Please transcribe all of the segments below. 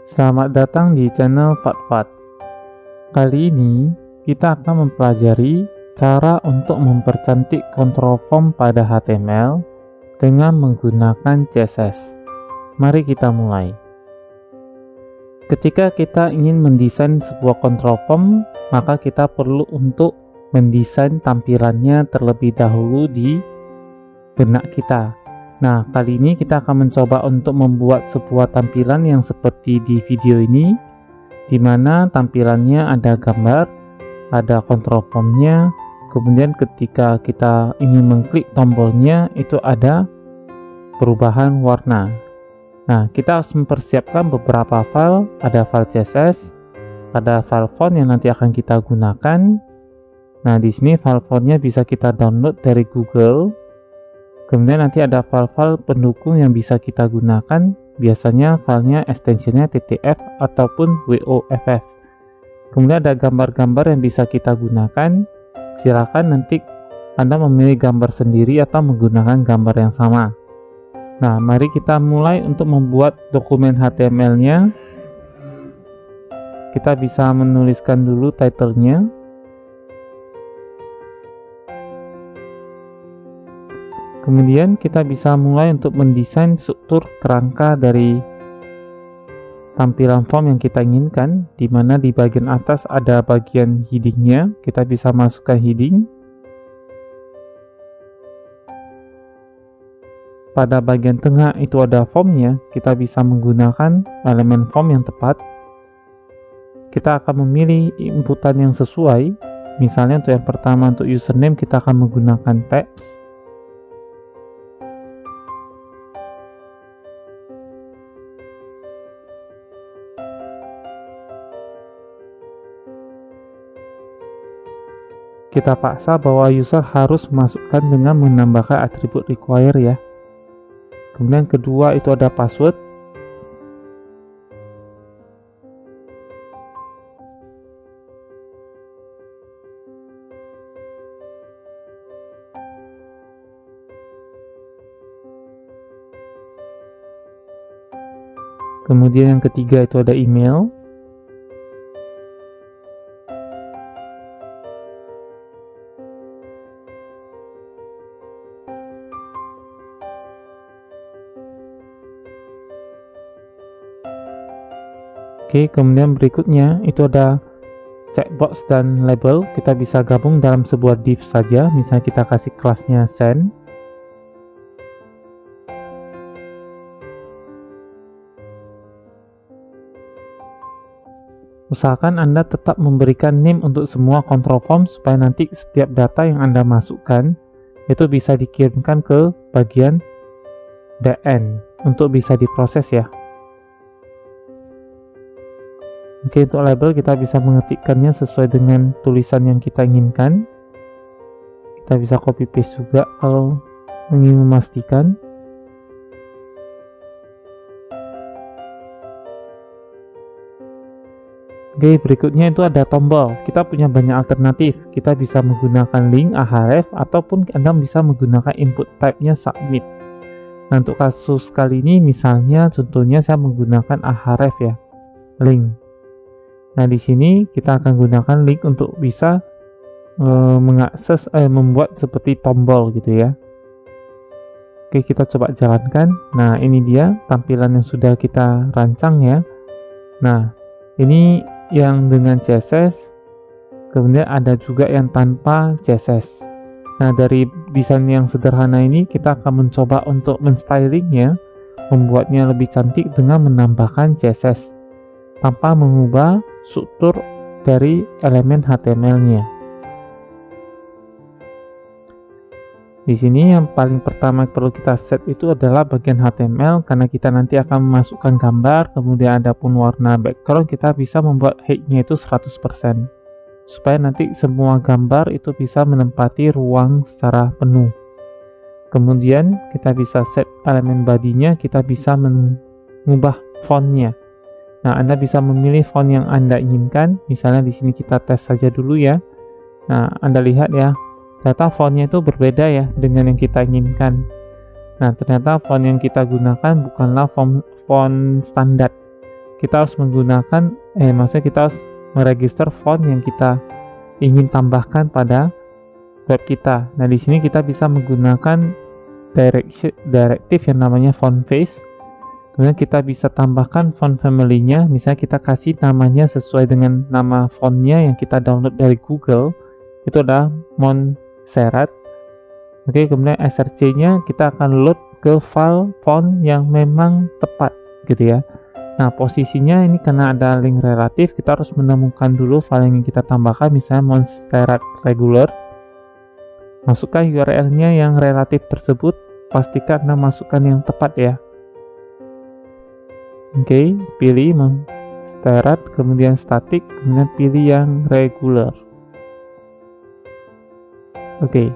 Selamat datang di channel Fatfat. Kali ini kita akan mempelajari cara untuk mempercantik control form pada HTML dengan menggunakan CSS. Mari kita mulai. Ketika kita ingin mendesain sebuah control form, maka kita perlu untuk mendesain tampilannya terlebih dahulu di benak kita. Nah, kali ini kita akan mencoba untuk membuat sebuah tampilan yang seperti di video ini, di mana tampilannya ada gambar, ada control formnya, kemudian ketika kita ingin mengklik tombolnya itu ada perubahan warna. Nah, kita harus mempersiapkan beberapa file, ada file CSS, ada file font yang nanti akan kita gunakan. Nah, di sini file fontnya bisa kita download dari Google. Kemudian nanti ada file-file pendukung yang bisa kita gunakan, biasanya filenya ekstensinya ttf ataupun woff. Kemudian ada gambar-gambar yang bisa kita gunakan, silakan nanti Anda memilih gambar sendiri atau menggunakan gambar yang sama. Nah, mari kita mulai untuk membuat dokumen HTML-nya. Kita bisa menuliskan dulu title-nya. Kemudian kita bisa mulai untuk mendesain struktur kerangka dari tampilan form yang kita inginkan, di mana di bagian atas ada bagian headingnya, kita bisa masukkan heading. Pada bagian tengah itu ada formnya, kita bisa menggunakan elemen form yang tepat. Kita akan memilih inputan yang sesuai, misalnya untuk yang pertama untuk username kita akan menggunakan text. Kita paksa bahwa user harus masukkan dengan menambahkan atribut require ya. Kemudian kedua itu ada password. Kemudian yang ketiga itu ada email. Oke, kemudian berikutnya itu ada checkbox dan label. Kita bisa gabung dalam sebuah div saja, misalnya kita kasih kelasnya send. Usahakan Anda tetap memberikan name untuk semua control form supaya nanti setiap data yang Anda masukkan itu bisa dikirimkan ke bagian backend untuk bisa diproses ya. Oke, untuk label kita bisa mengetikkannya sesuai dengan tulisan yang kita inginkan. Kita bisa copy paste juga kalau ingin memastikan. Oke, berikutnya itu ada tombol. Kita punya banyak alternatif. Kita bisa menggunakan link, ahref, ataupun Anda bisa menggunakan input type-nya submit. Nah, untuk kasus kali ini misalnya contohnya saya menggunakan ahref ya, link. Nah, di sini kita akan gunakan link untuk bisa mengakses membuat seperti tombol gitu ya. Oke, kita coba jalankan. Nah, ini dia tampilan yang sudah kita rancang ya. Nah, ini yang dengan CSS. Kemudian ada juga yang tanpa CSS. Nah, dari desain yang sederhana ini kita akan mencoba untuk menstylingnya, membuatnya lebih cantik dengan menambahkan CSS tanpa mengubah struktur dari elemen HTML-nya. Di sini yang paling pertama perlu kita set itu adalah bagian HTML, karena kita nanti akan memasukkan gambar, kemudian ada pun warna background, kita bisa membuat height-nya itu 100% supaya nanti semua gambar itu bisa menempati ruang secara penuh. Kemudian kita bisa set elemen body-nya, kita bisa mengubah font-nya. Nah, Anda bisa memilih font yang Anda inginkan. Misalnya di sini kita tes saja dulu ya. Nah, Anda lihat ya, ternyata fontnya itu berbeda ya dengan yang kita inginkan. Nah, ternyata font yang kita gunakan bukanlah font standar. kita harus menggunakan maksudnya kita harus meregister font yang kita ingin tambahkan pada web kita. Nah, di sini kita bisa menggunakan direktif yang namanya font face. Kemudian kita bisa tambahkan font family-nya, misalnya kita kasih namanya sesuai dengan nama fontnya yang kita download dari Google, itu adalah Montserrat. Oke, kemudian src-nya kita akan load ke file font yang memang tepat gitu ya. Nah, posisinya ini karena ada link relatif, kita harus menemukan dulu file yang kita tambahkan, misalnya Montserrat regular. Masukkan URL-nya yang relatif tersebut, pastikan Anda masukkan yang tepat ya. Oke, pilih Montserrat, kemudian static, kemudian pilih yang regular. Oke.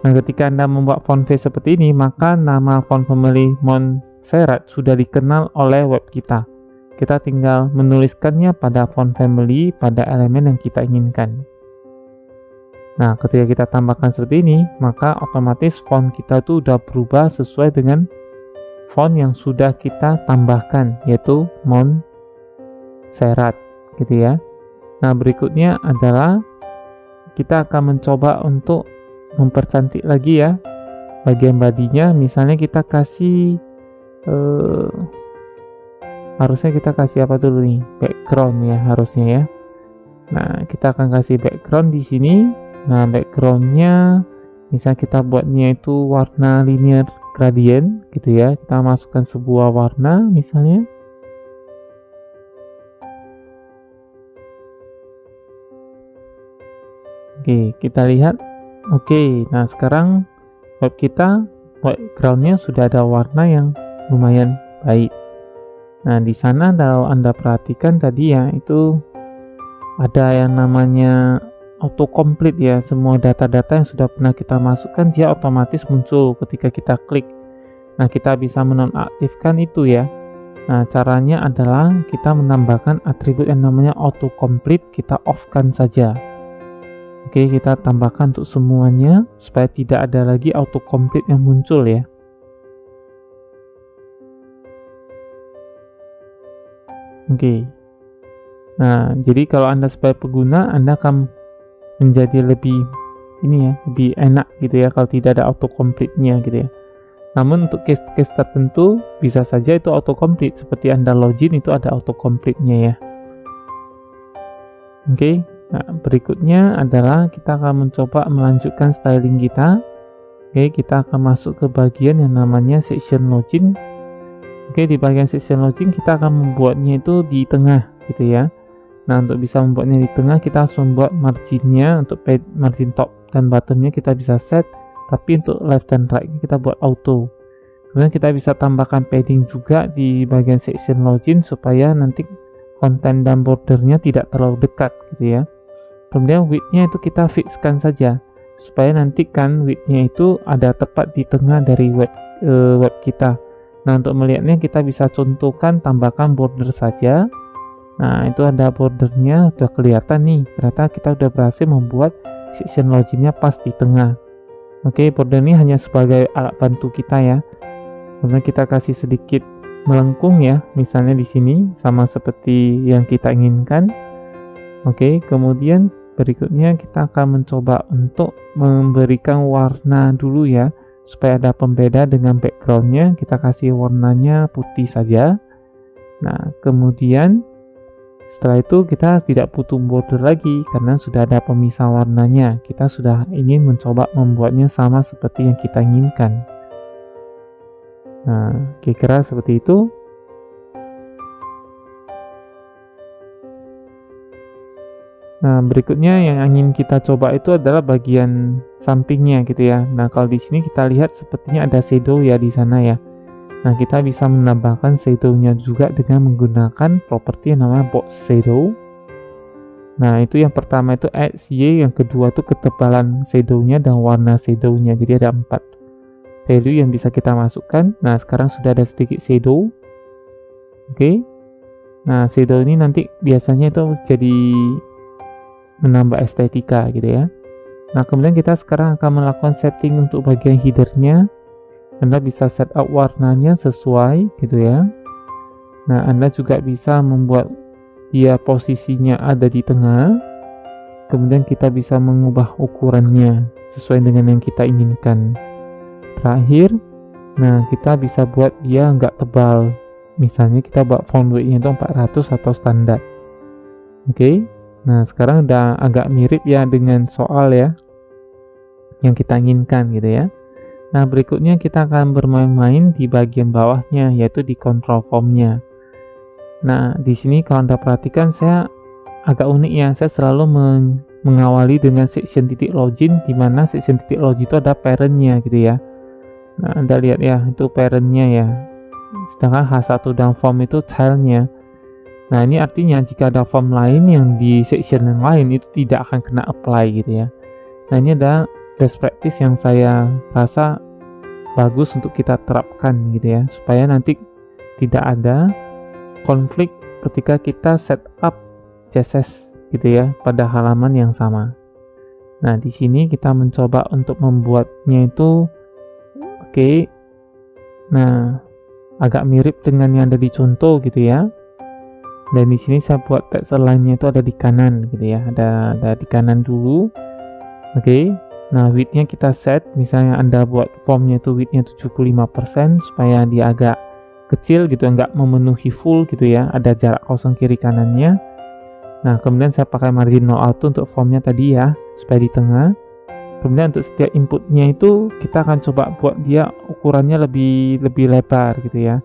Nah, ketika Anda membuat font face seperti ini, maka nama font family Montserrat sudah dikenal oleh web kita. Kita tinggal menuliskannya pada font family pada elemen yang kita inginkan. Nah, ketika kita tambahkan seperti ini, maka otomatis font kita tuh udah berubah sesuai dengan font yang sudah kita tambahkan, yaitu Montserrat gitu ya. Nah, berikutnya adalah kita akan mencoba untuk mempercantik lagi ya bagian bodinya. Misalnya kita kasih harusnya kita kasih apa dulu nih, background ya harusnya ya. Nah, kita akan kasih background di sini. Nah, backgroundnya misalnya kita buatnya itu warna linear gradient gitu ya. Kita masukkan sebuah warna misalnya. Oke, kita lihat. Oke, nah sekarang web kita backgroundnya sudah ada warna yang lumayan baik. Nah, di sana kalau Anda perhatikan tadi ya, itu ada yang namanya autocomplete ya. Semua data-data yang sudah pernah kita masukkan dia otomatis muncul ketika kita klik. Nah, kita bisa menonaktifkan itu ya. Nah, caranya adalah kita menambahkan atribut yang namanya autocomplete, kita off-kan saja. Oke, kita tambahkan untuk semuanya supaya tidak ada lagi autocomplete yang muncul ya. Oke. Nah, jadi kalau Anda sebagai pengguna, Anda akan menjadi lebih lebih enak gitu ya kalau tidak ada autocomplete-nya gitu ya. Namun untuk case-case tertentu bisa saja itu autocomplete, seperti Anda login itu ada autocomplete-nya ya. Oke. Nah, berikutnya adalah kita akan mencoba melanjutkan styling kita. Oke, kita akan masuk ke bagian yang namanya section login. Oke, di bagian section login kita akan membuatnya itu di tengah gitu ya. Nah, untuk bisa membuatnya di tengah kita harus membuat marginnya, untuk margin top dan bottomnya kita bisa set, tapi untuk left dan right kita buat auto. Kemudian kita bisa tambahkan padding juga di bagian section login supaya nanti konten dan bordernya tidak terlalu dekat gitu ya. Kemudian width-nya itu kita fixkan saja supaya nanti kan width-nya itu ada tepat di tengah dari web kita. Nah, untuk melihatnya kita bisa contohkan tambahkan border saja. Nah, itu ada bordernya udah kelihatan nih. Ternyata kita udah berhasil membuat section login-nya pas di tengah. Oke, border ini hanya sebagai alat bantu kita ya. Kemudian kita kasih sedikit melengkung ya, misalnya di sini sama seperti yang kita inginkan. Oke, kemudian berikutnya kita akan mencoba untuk memberikan warna dulu ya, supaya ada pembeda dengan backgroundnya. Kita kasih warnanya putih saja. Nah, kemudian setelah itu kita tidak butuh border lagi karena sudah ada pemisah warnanya. Kita sudah ingin mencoba membuatnya sama seperti yang kita inginkan. Nah, kira-kira seperti itu. Nah, berikutnya yang ingin kita coba itu adalah bagian sampingnya gitu ya. Nah, kalau di sini kita lihat sepertinya ada shadow ya di sana ya. Nah, kita bisa menambahkan shadow-nya juga dengan menggunakan properti yang namanya box shadow. Nah, itu yang pertama itu XY, yang kedua itu ketebalan shadow-nya dan warna shadow-nya. Jadi ada 4 value yang bisa kita masukkan. Nah, sekarang sudah ada sedikit shadow. Oke. Nah, shadow ini nanti biasanya itu jadi menambah estetika gitu ya. Nah, kemudian kita sekarang akan melakukan setting untuk bagian headernya. Anda bisa setup warnanya sesuai gitu ya. Nah, Anda juga bisa membuat dia posisinya ada di tengah, kemudian kita bisa mengubah ukurannya sesuai dengan yang kita inginkan. Terakhir, nah kita bisa buat dia nggak tebal. Misalnya kita buat font weight-nya itu 400 atau standar. Oke. Nah, sekarang udah agak mirip ya dengan soal ya yang kita inginkan gitu ya. Nah, berikutnya kita akan bermain-main di bagian bawahnya, yaitu di control form-nya. Nah, di sini kalau Anda perhatikan saya agak unik ya, saya selalu mengawali dengan section titik login, di mana section titik login itu ada parent-nya gitu ya. Nah, Anda lihat ya, itu parent-nya ya. Sedangkan H1 dan form itu child-nya. Nah, ini artinya jika ada form lain yang di section yang lain itu tidak akan kena apply gitu ya. Nah, ini ada best practice yang saya rasa bagus untuk kita terapkan gitu ya, supaya nanti tidak ada konflik ketika kita setup CSS gitu ya pada halaman yang sama. Nah, di sini kita mencoba untuk membuatnya itu oke. Nah, agak mirip dengan yang ada di contoh gitu ya. Dan di sini saya buat teks align-nya itu ada di kanan gitu ya, ada di kanan dulu. Oke. Nah, width-nya kita set, misalnya Anda buat formnya itu width-nya 75% supaya dia agak kecil gitu, enggak memenuhi full gitu ya, ada jarak kosong kiri kanannya. Nah, kemudian saya pakai margin no auto untuk formnya tadi ya, supaya di tengah. Kemudian untuk setiap inputnya itu kita akan coba buat dia ukurannya lebih lebar gitu ya.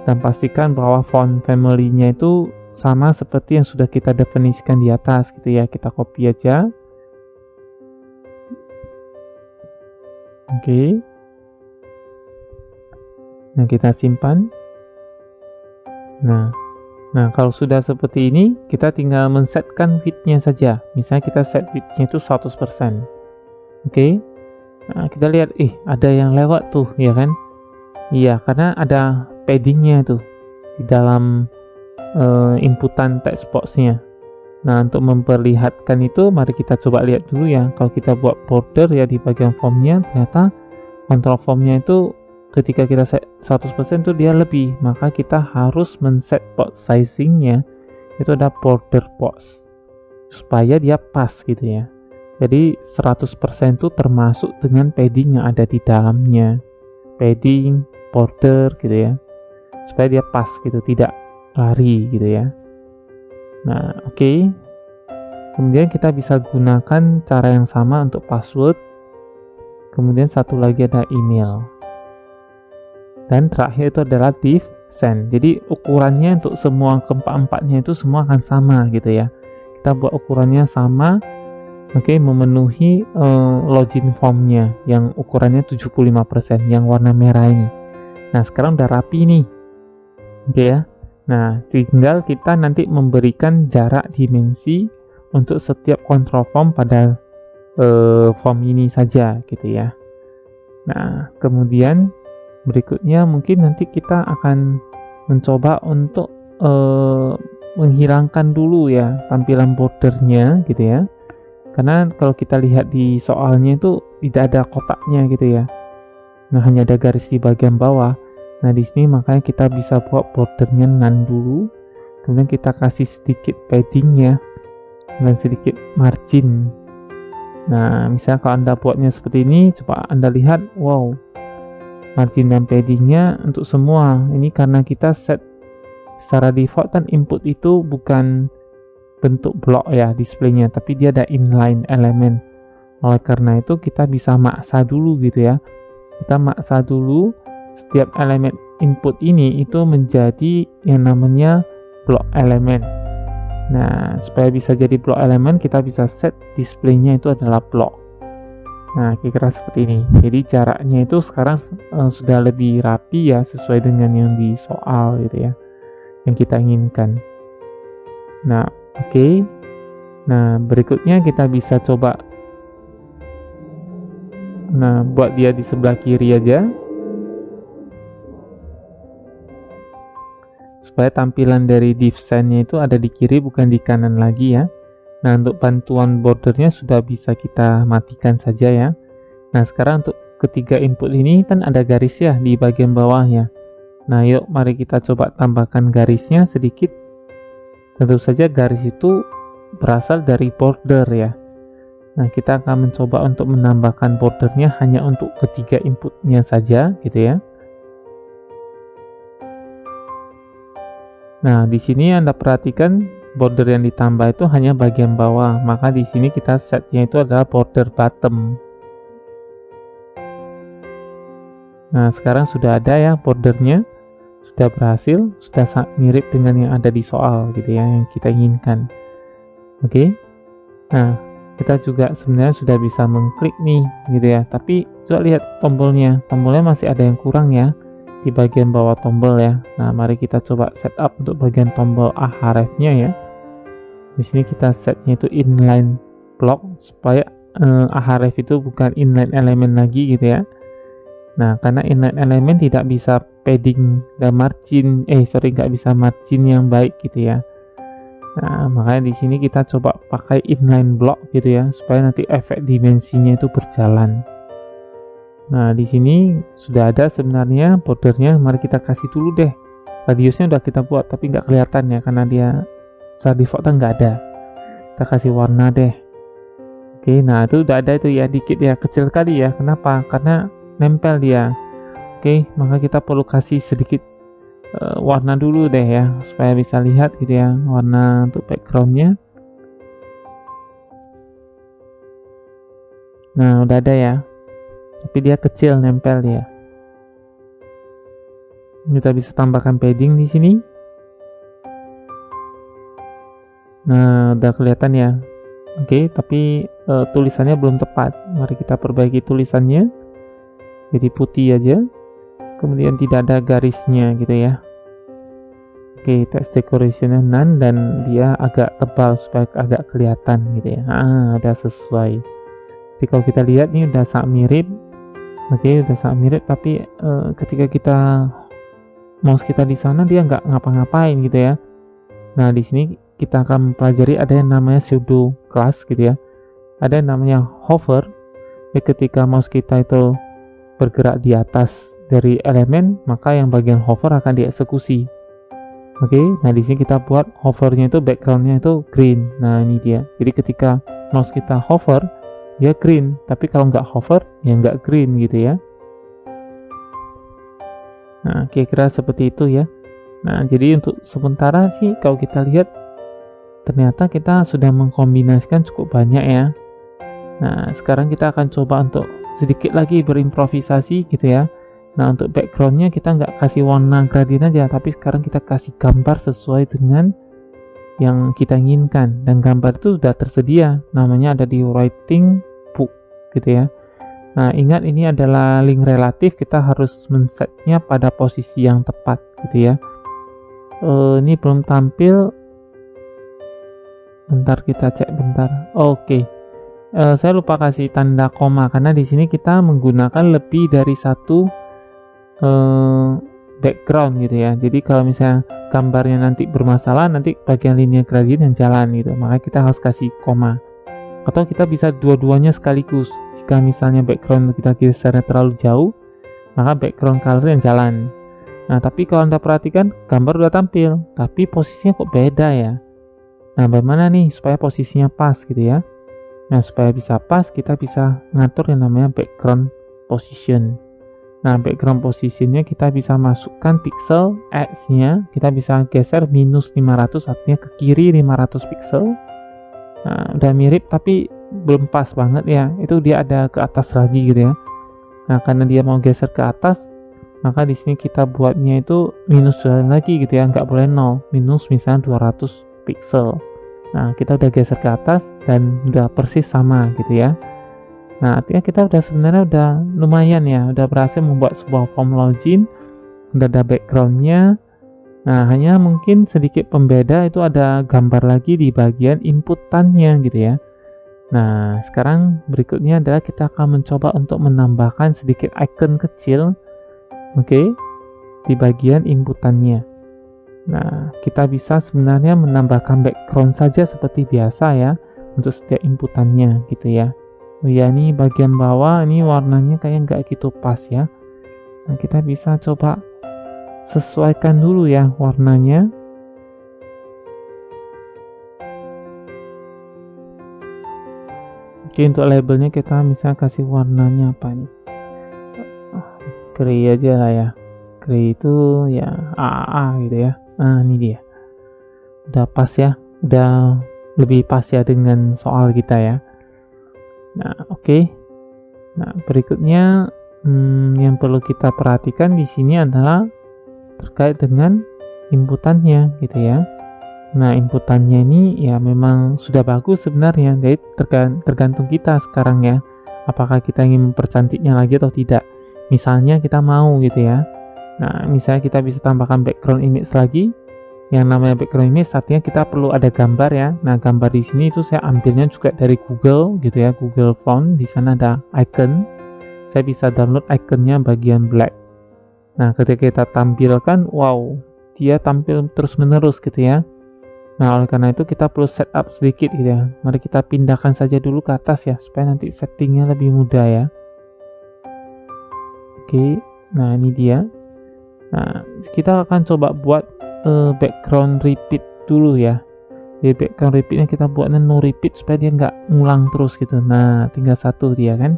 Dan pastikan bahwa font family-nya itu sama seperti yang sudah kita definisikan di atas gitu ya. Kita copy aja. Oke. Nah, kita simpan. Nah, kalau sudah seperti ini, kita tinggal men-setkan width-nya saja. Misalnya kita set width-nya itu 100%. Oke. Nah, kita lihat, ada yang lewat tuh, ya kan? Iya, karena ada padding-nya tuh di dalam inputan text box-nya. Nah, untuk memperlihatkan itu, mari kita coba lihat dulu ya. Kalau kita buat border ya di bagian formnya, ternyata control formnya itu ketika kita set 100% itu dia lebih. Maka kita harus men-set box sizing-nya itu ada border box supaya dia pas gitu ya. Jadi 100% itu termasuk dengan padding yang ada di dalamnya. Padding, border gitu ya. Supaya dia pas gitu, tidak lari gitu ya. Nah, oke. Kemudian kita bisa gunakan cara yang sama untuk password. Kemudian satu lagi ada email. Dan terakhir itu adalah div send. Jadi ukurannya untuk semua keempat-empatnya itu semua akan sama gitu ya. Kita buat ukurannya sama. Oke, memenuhi login formnya yang ukurannya 75%, yang warna merah ini. Nah, sekarang udah rapi nih. Oke ya. Nah, tinggal kita nanti memberikan jarak dimensi untuk setiap control form pada form ini saja gitu ya. Nah, kemudian berikutnya mungkin nanti kita akan mencoba untuk menghilangkan dulu ya tampilan bordernya gitu ya. Karena kalau kita lihat di soalnya itu tidak ada kotaknya gitu ya. Nah, hanya ada garis di bagian bawah. Nah, di sini makanya kita bisa buat bordernya none dulu. Kemudian kita kasih sedikit paddingnya dan sedikit margin. Nah, misalnya kalau Anda buatnya seperti ini, coba Anda lihat, wow, margin dan paddingnya untuk semua. Ini karena kita set secara default kan input itu bukan bentuk blok ya displaynya, tapi dia ada inline element. Oleh karena itu kita bisa maksa dulu gitu ya. Kita maksa dulu setiap elemen input ini itu menjadi yang namanya block element. Nah, supaya bisa jadi block element, kita bisa set displaynya itu adalah block. Nah, kira-kira seperti ini. Jadi jaraknya itu sekarang sudah lebih rapi ya, sesuai dengan yang di soal gitu ya, yang kita inginkan. Nah, oke. Nah, berikutnya kita bisa coba buat dia di sebelah kiri aja, supaya tampilan dari div send-nya itu ada di kiri bukan di kanan lagi ya. Nah, untuk bantuan bordernya sudah bisa kita matikan saja ya. Nah, sekarang untuk ketiga input ini kan ada garis ya di bagian bawahnya. Nah, yuk mari kita coba tambahkan garisnya sedikit. Tentu saja garis itu berasal dari border ya. Nah, kita akan mencoba untuk menambahkan bordernya hanya untuk ketiga inputnya saja gitu ya. Nah, di sini Anda perhatikan border yang ditambah itu hanya bagian bawah, maka di sini kita setnya itu adalah border bottom. Nah, sekarang sudah ada ya bordernya, sudah berhasil, sudah sangat mirip dengan yang ada di soal gitu ya, yang kita inginkan. Oke. Nah, kita juga sebenarnya sudah bisa mengklik nih gitu ya, tapi coba lihat tombolnya masih ada yang kurang ya di bagian bawah tombol ya. Nah, mari kita coba setup untuk bagian tombol ahref-nya ya. Di sini kita setnya itu inline block supaya ahref itu bukan inline element lagi gitu ya. Nah, karena inline element tidak bisa padding dan margin, nggak bisa margin yang baik gitu ya. Nah, makanya di sini kita coba pakai inline block gitu ya, supaya nanti efek dimensinya itu berjalan. Nah, di sini sudah ada sebenarnya bordernya. Mari kita kasih dulu deh. Radiusnya udah kita buat, tapi nggak kelihatan ya, karena dia secara default nggak ada. Kita kasih warna deh. Oke, nah itu udah ada itu ya, dikit ya, kecil kali ya. Kenapa? Karena nempel dia. Oke, maka kita perlu kasih sedikit warna dulu deh ya, supaya bisa lihat gitu ya, warna untuk backgroundnya. Nah, udah ada ya, tapi dia kecil, nempel dia. Kita bisa tambahkan padding di sini. Nah, udah kelihatan ya. Oke, tapi tulisannya belum tepat. Mari kita perbaiki tulisannya jadi putih aja, kemudian tidak ada garisnya gitu ya. Oke, text decorationnya none dan dia agak tebal supaya agak kelihatan gitu ya. Udah sesuai. Jadi kalau kita lihat nih udah sangat mirip. Oke, udah sangat mirip, tapi ketika kita mouse kita di sana dia nggak ngapa-ngapain gitu ya. Nah, di sini kita akan mempelajari ada yang namanya pseudo class gitu ya. Ada yang namanya hover. Jadi ketika mouse kita itu bergerak di atas dari elemen, maka yang bagian hover akan dieksekusi. Oke, nah di sini kita buat hovernya itu backgroundnya itu green. Nah, ini dia. Jadi ketika mouse kita hover, dia green. Tapi kalau nggak hover, ya nggak green gitu ya. Nah, kira-kira seperti itu ya. Nah, jadi untuk sementara sih kalau kita lihat, ternyata kita sudah mengkombinasikan cukup banyak ya. Nah, sekarang kita akan coba untuk sedikit lagi berimprovisasi gitu ya. Nah, untuk backgroundnya kita nggak kasih warna gradient aja, tapi sekarang kita kasih gambar sesuai dengan yang kita inginkan. Dan gambar itu sudah tersedia, namanya ada di writing book gitu ya. Nah, ingat ini adalah link relatif, kita harus men-setnya pada posisi yang tepat gitu ya. Ini belum tampil, bentar kita cek bentar. Oke. Saya lupa kasih tanda koma karena di sini kita menggunakan lebih dari satu background gitu ya. Jadi kalau misalnya gambarnya nanti bermasalah, nanti bagian linear gradient yang jalan gitu, maka kita harus kasih koma. Atau kita bisa dua-duanya sekaligus. Jika misalnya background kita gesernya terlalu jauh, maka background color yang jalan. Nah, tapi kalau Anda perhatikan gambar udah tampil, tapi posisinya kok beda ya. Nah, bagaimana nih supaya posisinya pas gitu ya? Nah, supaya bisa pas, kita bisa ngatur yang namanya background position. Nah, background positionnya kita bisa masukkan pixel X-nya, kita bisa geser minus 500, artinya ke kiri 500 pixel. Nah, udah mirip tapi belum pas banget ya, itu dia ada ke atas lagi gitu ya. Nah, karena dia mau geser ke atas, maka di sini kita buatnya itu minus lagi gitu ya, nggak boleh 0, minus misalnya 200 pixel. Nah, kita udah geser ke atas dan udah persis sama gitu ya. Nah, artinya kita udah sebenarnya udah lumayan ya, udah berhasil membuat sebuah form login, udah ada backgroundnya. Nah, hanya mungkin sedikit pembeda itu ada gambar lagi di bagian inputannya gitu ya. Nah, sekarang berikutnya adalah kita akan mencoba untuk menambahkan sedikit icon kecil, oke, di bagian inputannya. Nah, kita bisa sebenarnya menambahkan background saja seperti biasa ya untuk setiap inputannya gitu ya. Oh ya, ini bagian bawah ini warnanya kayak nggak gitu pas ya. Nah, kita bisa coba sesuaikan dulu ya warnanya. Oke, untuk labelnya kita misalnya kasih warnanya apa nih, grey aja lah ya. Grey itu ya AAA gitu ya. Nah ini dia, udah pas ya, udah lebih pas ya dengan soal kita ya. Nah oke. Nah berikutnya yang perlu kita perhatikan di sini adalah terkait dengan inputannya gitu ya. Nah inputannya ini ya memang sudah bagus sebenarnya, jadi tergantung kita sekarang ya, apakah kita ingin mempercantiknya lagi atau tidak. Misalnya kita mau gitu ya, nah misalnya kita bisa tambahkan background image lagi. Yang namanya background image artinya kita perlu ada gambar ya. Nah gambar di sini itu saya ambilnya juga dari Google gitu ya, Google Font. Di sana ada icon, saya bisa download iconnya bagian black. Nah ketika kita tampilkan, wow, dia tampil terus menerus gitu ya. Nah oleh karena itu kita perlu setup sedikit gitu ya. Mari kita pindahkan saja dulu ke atas ya, supaya nanti settingnya lebih mudah ya. Oke, nah ini dia. Nah kita akan coba buat background repeat dulu ya. Di background repeatnya kita buatnya no repeat supaya dia nggak ngulang terus gitu. Nah tinggal satu dia kan.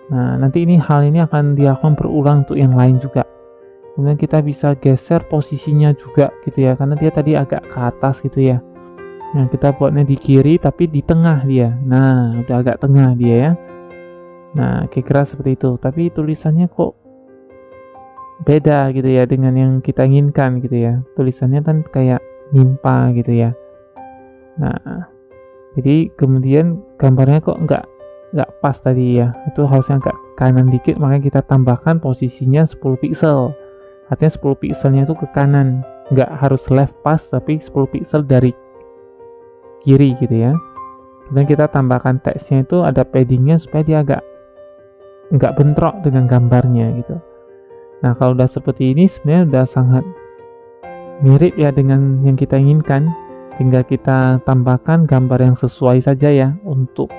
Nah nanti hal ini akan dilakukan berulang untuk yang lain juga. Kemudian kita bisa geser posisinya juga gitu ya, karena dia tadi agak ke atas gitu ya. Nah kita buatnya di kiri tapi di tengah dia. Nah udah agak tengah dia ya. Nah kira-kira seperti itu. Tapi tulisannya kok beda gitu ya dengan yang kita inginkan gitu ya. Tulisannya kan kayak nimpa gitu ya. Nah jadi kemudian gambarnya kok nggak pas tadi ya. Itu harusnya agak kanan dikit, makanya kita tambahkan posisinya 10 pixel. Artinya 10 pixelnya itu ke kanan, nggak harus left pas, tapi 10 pixel dari kiri gitu ya. Dan kita tambahkan teksnya itu ada paddingnya supaya dia agak nggak bentrok dengan gambarnya gitu. Nah kalau udah seperti ini sebenarnya udah sangat mirip ya dengan yang kita inginkan. Tinggal kita tambahkan gambar yang sesuai saja ya untuk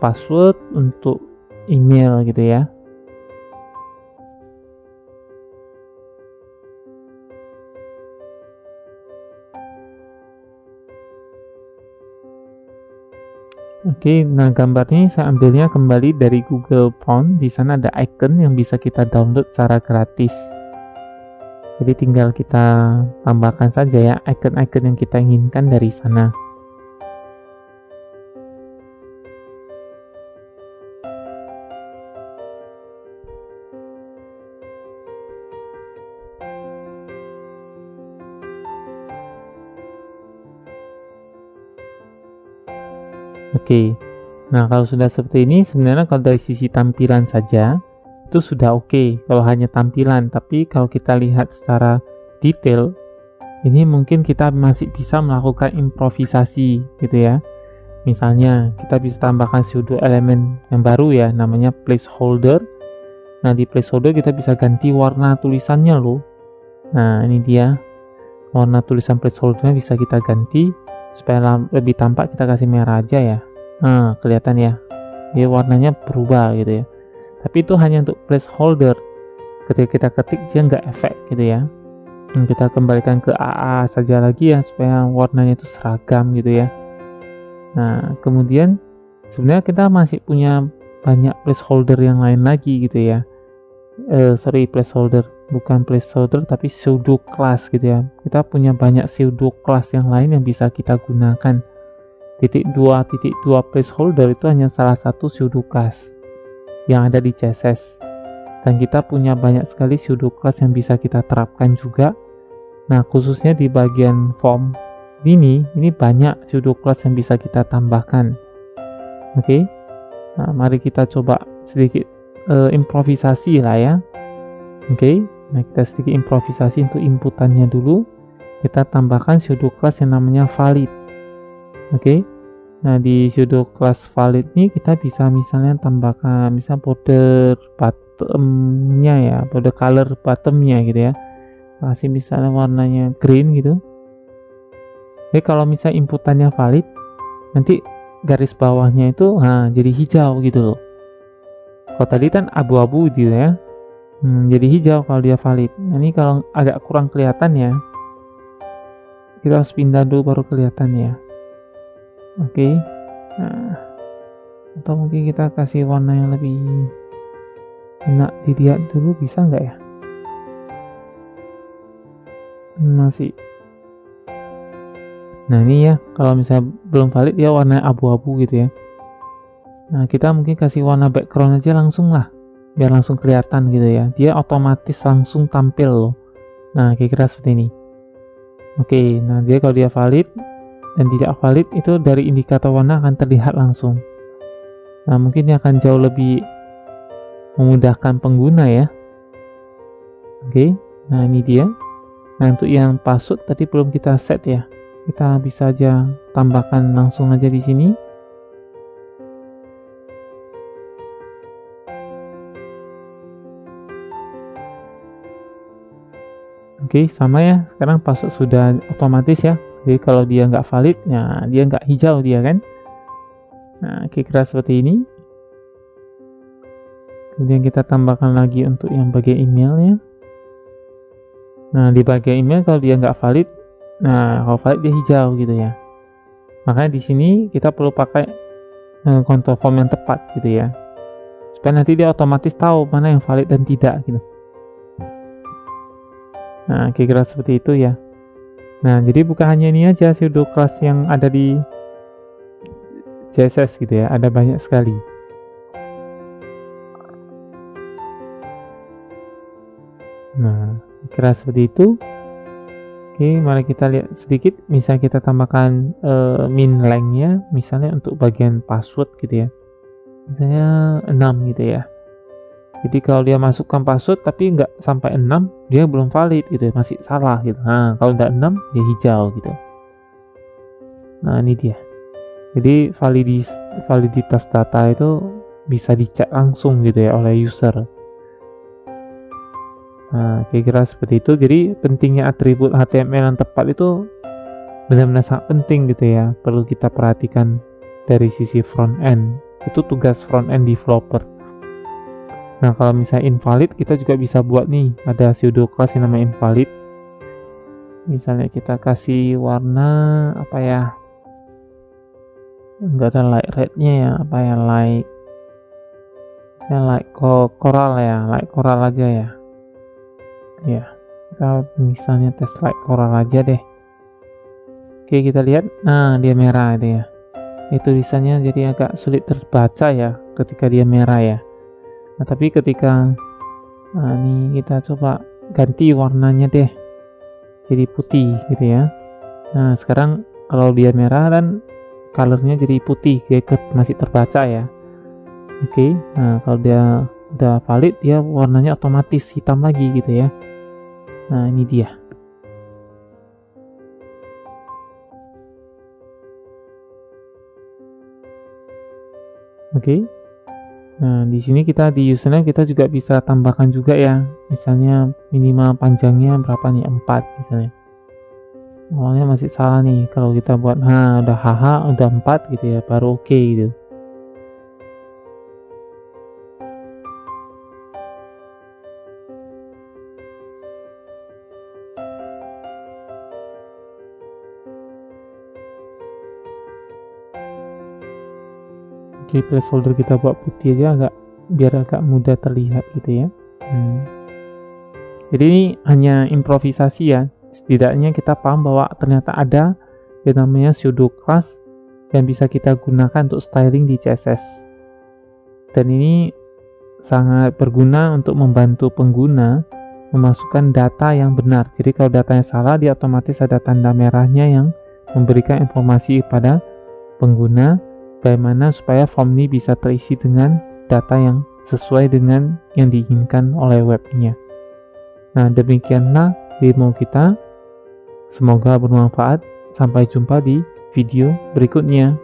password, untuk email gitu ya. Oke, nah gambar ini saya ambilnya kembali dari Google Font. Di sana ada icon yang bisa kita download secara gratis. Jadi tinggal kita tambahkan saja ya icon-icon yang kita inginkan dari sana. Oke, nah kalau sudah seperti ini sebenarnya kalau dari sisi tampilan saja itu sudah oke kalau hanya tampilan. Tapi kalau kita lihat secara detail, ini mungkin kita masih bisa melakukan improvisasi gitu ya. Misalnya kita bisa tambahkan pseudo elemen yang baru ya, namanya placeholder. Nah di placeholder kita bisa ganti warna tulisannya loh. Nah ini dia, warna tulisan placeholdernya bisa kita ganti supaya lebih tampak. Kita kasih merah aja ya. Nah kelihatan ya, dia warnanya berubah gitu ya. Tapi itu hanya untuk placeholder. Ketika kita ketik dia nggak efek gitu ya. Dan kita kembalikan ke AA saja lagi ya, supaya warnanya itu seragam gitu ya. Nah kemudian sebenarnya kita masih punya banyak placeholder yang lain lagi gitu ya. Placeholder, bukan placeholder tapi pseudo class gitu ya. Kita punya banyak pseudo class yang lain yang bisa kita gunakan. Titik 2 placeholder itu hanya salah satu pseudo class yang ada di CSS. Dan kita punya banyak sekali pseudo class yang bisa kita terapkan juga. Nah khususnya di bagian form ini banyak pseudo class yang bisa kita tambahkan. Oke, nah mari kita coba sedikit improvisasi lah ya. Oke, nah kita sedikit improvisasi untuk inputannya dulu. Kita tambahkan pseudo class yang namanya valid. Oke, nah di pseudo class valid ini kita bisa misalnya tambahkan misal border bottomnya ya, border color bottomnya gitu ya. Kasih misalnya warnanya green gitu. Jadi kalau misalnya inputannya valid, nanti garis bawahnya itu jadi hijau gitu loh. Kalau tadi kan abu-abu gitu ya. Jadi hijau kalau dia valid. Nah, ini kalau agak kurang kelihatan ya, kita harus pindah dulu baru kelihatan ya. Oke. Nah, atau mungkin kita kasih warna yang lebih enak dilihat dulu, bisa nggak ya? Masih. Nah, ini ya, kalau misalnya belum valid dia warna abu-abu gitu ya. Nah, kita mungkin kasih warna background aja langsung lah, biar langsung kelihatan gitu ya. Dia otomatis langsung tampil loh. Nah, kira-kira seperti ini. Oke, nah dia kalau dia valid dan tidak valid itu dari indikator warna akan terlihat langsung. Nah, mungkin ini akan jauh lebih memudahkan pengguna ya. Oke, nah ini dia. Nah, untuk yang password tadi belum kita set ya. Kita bisa aja tambahkan langsung aja di sini. Oke, sama ya. Sekarang password sudah otomatis ya. Jadi kalau dia nggak valid, ya dia nggak hijau dia kan. Nah, kira-kira seperti ini. Kemudian kita tambahkan lagi untuk yang bagian emailnya. Nah, di bagian email kalau dia nggak valid, nah kalau valid dia hijau gitu ya. Makanya di sini kita perlu pakai control form yang tepat gitu ya. Supaya nanti dia otomatis tahu mana yang valid dan tidak gitu. Nah, kira-kira seperti itu ya. Nah, jadi bukan hanya ini aja pseudo class yang ada di CSS gitu ya, ada banyak sekali. Nah, kira seperti itu. Oke, mari kita lihat sedikit. Misalnya kita tambahkan min length-nya, misalnya untuk bagian password gitu ya. Misalnya 6 gitu ya. Jadi kalau dia masukkan password tapi nggak sampai 6, dia belum valid gitu ya, masih salah gitu. Nah, kalau udah 6, dia hijau gitu. Nah, ini dia. Jadi validitas data itu bisa dicek langsung gitu ya oleh user. Nah, kira-kira seperti itu. Jadi pentingnya atribut HTML yang tepat itu benar-benar sangat penting gitu ya. Perlu kita perhatikan dari sisi front end. Itu tugas front end developer. Nah, kalau misalnya invalid, kita juga bisa buat nih, ada pseudo class yang namanya invalid. Misalnya kita kasih warna apa ya, enggak ada light red-nya ya, apa ya, light, misalnya light coral ya, light coral aja ya. Ya, kita misalnya tes light coral aja deh. Oke, kita lihat, nah dia merah itu ya. Itu tulisannya jadi agak sulit terbaca ya ketika dia merah ya. Nah, tapi ketika ini kita coba ganti warnanya deh jadi putih gitu ya. Nah, sekarang kalau dia merah dan colornya jadi putih, dia masih terbaca ya. Oke, nah kalau dia udah valid, dia warnanya otomatis hitam lagi gitu ya. Nah, ini dia. Oke. Nah, di sini kita di username kita juga bisa tambahkan juga ya. Misalnya minimal panjangnya berapa nih? 4 misalnya. Awalnya masih salah nih kalau kita buat udah HH udah 4 gitu ya, baru oke gitu. Oke, placeholder kita buat putih aja biar agak mudah terlihat gitu ya. Jadi ini hanya improvisasi ya. Setidaknya kita paham bahwa ternyata ada yang namanya pseudo class yang bisa kita gunakan untuk styling di CSS. Dan ini sangat berguna untuk membantu pengguna memasukkan data yang benar. Jadi kalau datanya salah, dia otomatis ada tanda merahnya yang memberikan informasi kepada pengguna bagaimana supaya form ini bisa terisi dengan data yang sesuai dengan yang diinginkan oleh webnya. Nah, demikianlah demo kita. Semoga bermanfaat. Sampai jumpa di video berikutnya.